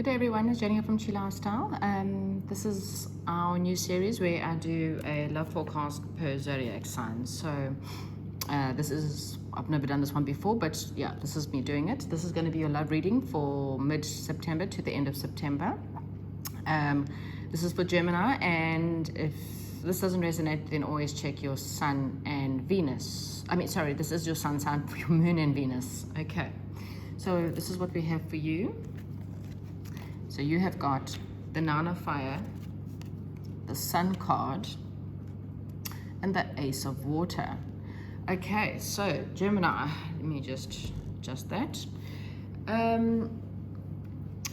Good day everyone, it's Jenny here from Chi Lifestyle. This is our new series where I do a love forecast per zodiac sign. So I've never done this one before, but yeah, this is me doing it. This is going to be your love reading for mid-September to the end of September. This is for Gemini, and if this doesn't resonate, then always check your Sun and Venus. This is your Sun sign for your Moon and Venus. Okay, so this is what we have for you. So you have got the Nine of Fire, the Sun card, and the Ace of Water. Okay, so Gemini, let me just adjust that.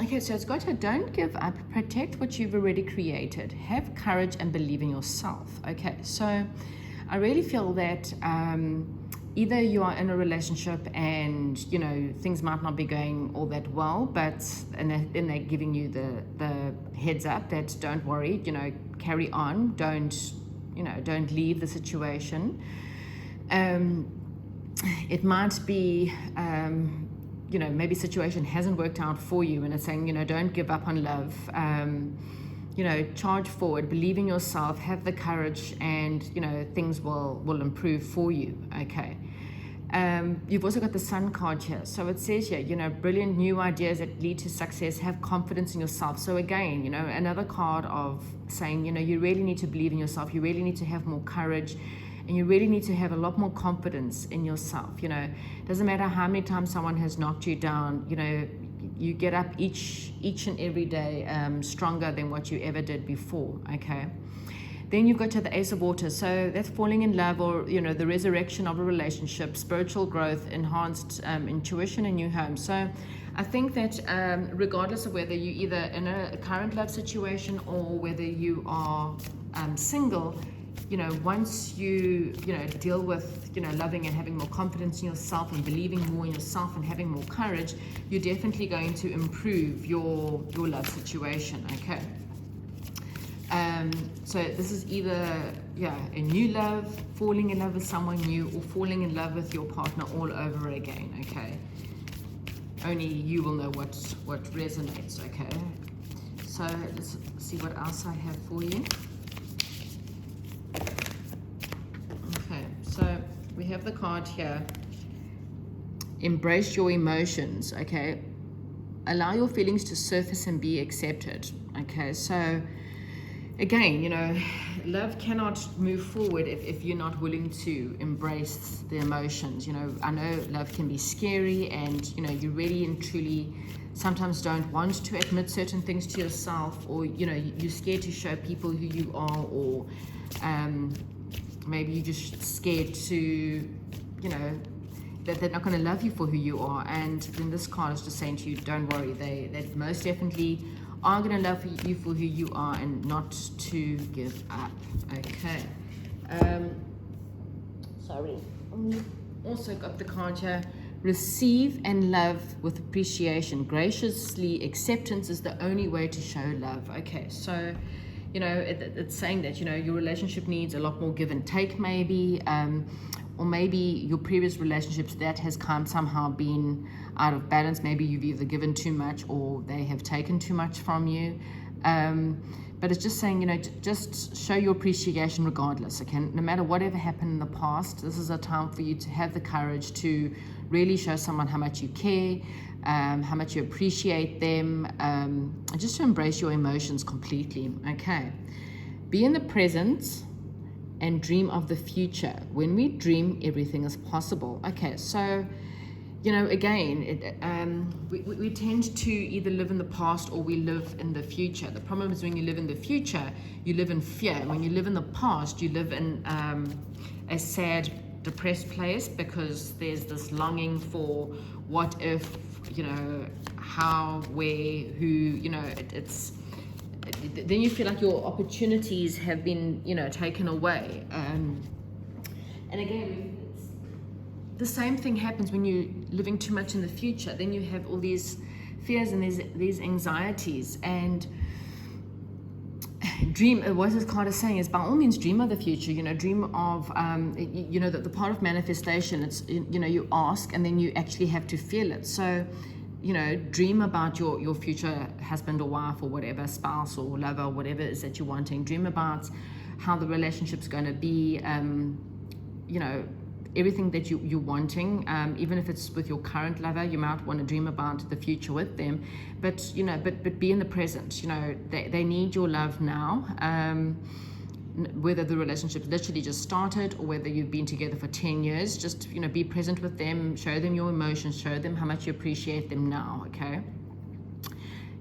Okay, so it's got to don't give up, protect what you've already created, have courage and believe in yourself. Okay, so I really feel that either you are in a relationship and things might not be going all that well, but then they're giving you the heads up that don't worry, carry on, don't leave the situation. It might be maybe situation hasn't worked out for you, and it's saying don't give up on love. Charge forward, believe in yourself, have the courage, and things will improve for you. Okay. You've also got the Sun card here, so it says here brilliant new ideas that lead to success, have confidence in yourself. So again, another card of saying you really need to believe in yourself, you really need to have more courage, and you really need to have a lot more confidence in yourself. Doesn't matter how many times someone has knocked you down, you get up each and every day stronger than what you ever did before. Okay. Then you've got to the Ace of Water, so that's falling in love, or the resurrection of a relationship, spiritual growth, enhanced intuition, and new home. So I think that regardless of whether you're either in a current love situation or whether you are single, once you deal with loving and having more confidence in yourself and believing more in yourself and having more courage, you're definitely going to improve your love situation. Okay. So this is either a new love, falling in love with someone new, or falling in love with your partner all over again. Okay, only you will know what resonates. Okay, so let's see what else I have for you. Okay, so we have the card here, embrace your emotions. Okay, allow your feelings to surface and be accepted. Okay, so again, love cannot move forward if you're not willing to embrace the emotions. I know love can be scary, and you really and truly sometimes don't want to admit certain things to yourself, or you're scared to show people who you are, or maybe you're just scared to that they're not going to love you for who you are. And then this card is just saying to you, don't worry, they most definitely are going to love you for who you are, and not to give up. Okay. Sorry. Also got the card here, receive and love with appreciation. Graciously, acceptance is the only way to show love. Okay, so it's saying that your relationship needs a lot more give and take, maybe, or maybe your previous relationships, that has somehow been out of balance. Maybe you've either given too much or they have taken too much from you. But it's just saying, just show your appreciation regardless. Okay, no matter whatever happened in the past, this is a time for you to have the courage to really show someone how much you care, how much you appreciate them, and just to embrace your emotions completely. Okay, be in the present and dream of the future. When we dream, everything is possible. Okay, so again, we tend to either live in the past or we live in the future. The problem is when you live in the future, you live in fear. When you live in the past, you live in a sad, depressed place, because there's this longing for what if, how, where, who, then you feel like your opportunities have been, taken away. And again, the same thing happens when you're living too much in the future. Then you have all these fears and these anxieties. And dream, what this card is saying is, by all means, dream of the future. Dream of, the part of manifestation. It's, you ask, and then you actually have to feel it. So dream about your future husband or wife or whatever, spouse or lover, whatever it is that you're wanting. Dream about how the relationship's going to be, everything that you're wanting, even if it's with your current lover. You might want to dream about the future with them, but be in the present. They need your love now, whether the relationship literally just started or whether you've been together for 10 years. Just be present with them, show them your emotions, show them how much you appreciate them now. Okay,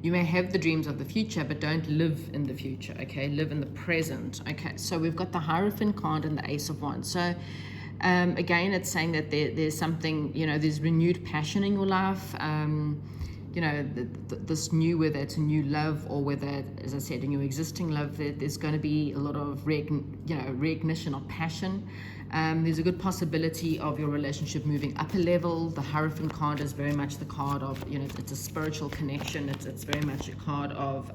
you may have the dreams of the future, but don't live in the future. Okay, live in the present. Okay, so we've got the Hierophant card and the Ace of Wands. So again, it's saying that there's something, there's renewed passion in your life. This new, whether it's a new love or whether, as I said, a new existing love, there's going to be a lot of recognition of passion. There's a good possibility of your relationship moving up a level. The Hierophant card is very much the card of, it's a spiritual connection. It's very much a card of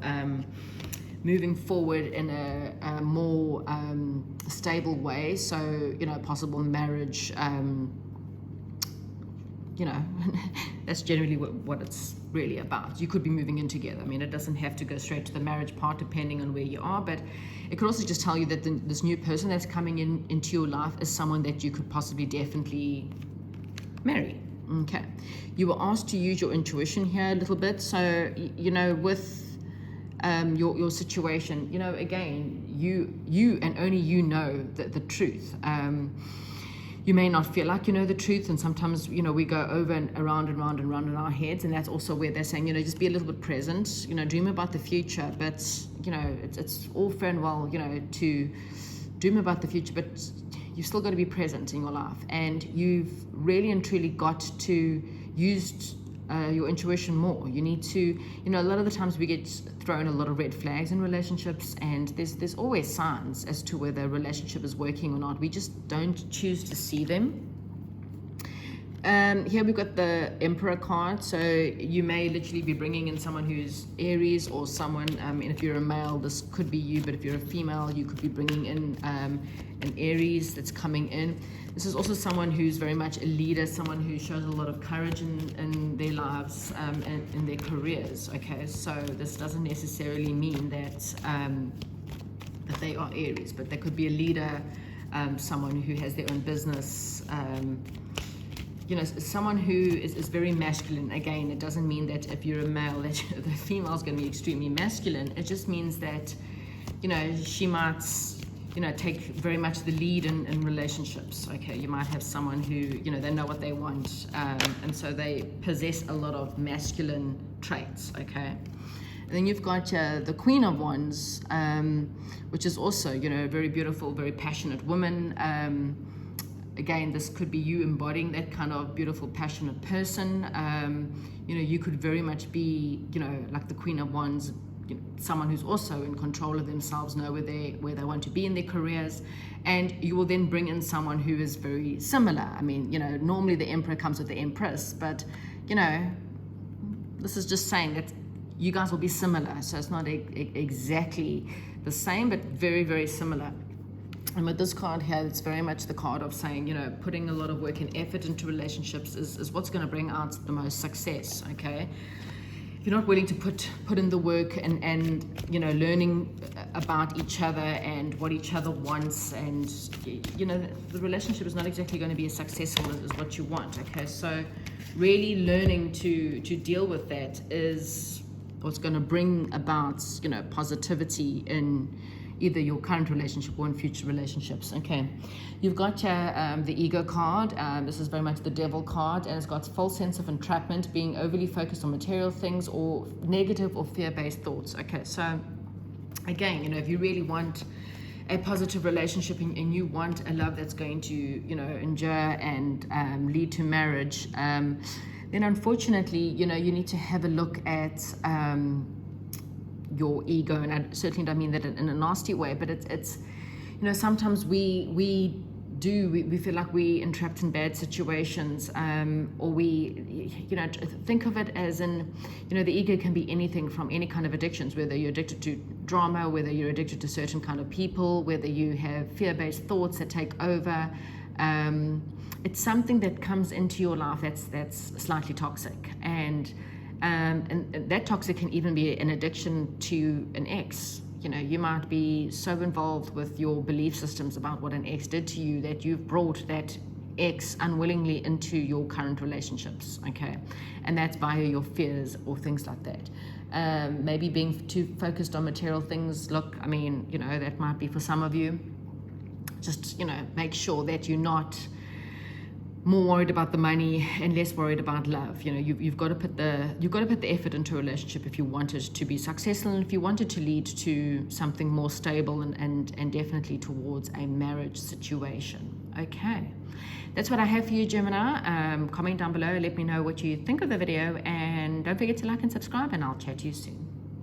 moving forward in a more stable way. So, possible marriage, that's generally what it's really about. You could be moving in together. I mean, it doesn't have to go straight to the marriage part depending on where you are, but it could also just tell you that this new person that's coming into your life is someone that you could possibly definitely marry. Okay. You were asked to use your intuition here a little bit. So, with your situation, again, you and only you know the truth. You may not feel like you know the truth, and sometimes we go over and around and round and round in our heads, and that's also where they're saying just be a little bit present, dream about the future, but it's all fair and well to dream about the future, but you've still got to be present in your life, and you've really and truly got to use your intuition more. You need to, a lot of the times we get thrown a lot of red flags in relationships, and there's always signs as to whether a relationship is working or not. We just don't choose to see them. Here we've got the Emperor card. So you may literally be bringing in someone who's Aries or someone, and if you're a male, this could be you, but if you're a female, you could be bringing in an Aries that's coming in. This is also someone who's very much a leader, someone who shows a lot of courage in their lives and in their careers. Okay, so this doesn't necessarily mean that that they are Aries, but they could be a leader, someone who has their own business, someone who is very masculine. Again, it doesn't mean that if you're a male that the female is going to be extremely masculine. It just means that she might take very much the lead in relationships. Okay, you might have someone who they know what they want, and so they possess a lot of masculine traits. Okay, and then you've got the Queen of Wands, which is also a very beautiful, very passionate woman. Again, this could be you embodying that kind of beautiful, passionate person. You could very much be like the Queen of Wands, someone who's also in control of themselves, know where they want to be in their careers, and you will then bring in someone who is very similar. I mean, normally the Emperor comes with the Empress, but this is just saying that you guys will be similar, so it's not exactly the same, but very, very similar. And with this card here, it's very much the card of saying, putting a lot of work and effort into relationships is what's going to bring out the most success. Okay, if you're not willing to put in the work and learning about each other and what each other wants, and the relationship is not exactly going to be as successful as what you want. Okay, so really learning to deal with that is what's going to bring about positivity in either your current relationship or in future relationships. Okay, you've got the Ego card. This is very much the Devil card, and it's got false sense of entrapment, being overly focused on material things or negative or fear-based thoughts. Okay, so again, if you really want a positive relationship and you want a love that's going to endure and lead to marriage, then unfortunately you need to have a look at your ego. And I certainly don't mean that in a nasty way, but it's sometimes we feel like we're entrapped in bad situations, or we think of it as the ego can be anything from any kind of addictions, whether you're addicted to drama, whether you're addicted to certain kind of people, whether you have fear-based thoughts that take over. It's something that comes into your life that's slightly toxic, and And that toxic can even be an addiction to an ex. You know, you might be so involved with your belief systems about what an ex did to you that you've brought that ex unwillingly into your current relationships, okay? And that's via your fears or things like that. Maybe being too focused on material things. Look, I mean, you know, that might be for some of you. Just, you know, make sure that you're not more worried about the money and less worried about love. You know, you've got to put the effort into a relationship if you want it to be successful, and if you want it to lead to something more stable and definitely towards a marriage situation. Okay, that's what I have for you, Gemini. Comment down below, let me know what you think of the video, and don't forget to like and subscribe, and I'll chat to you soon.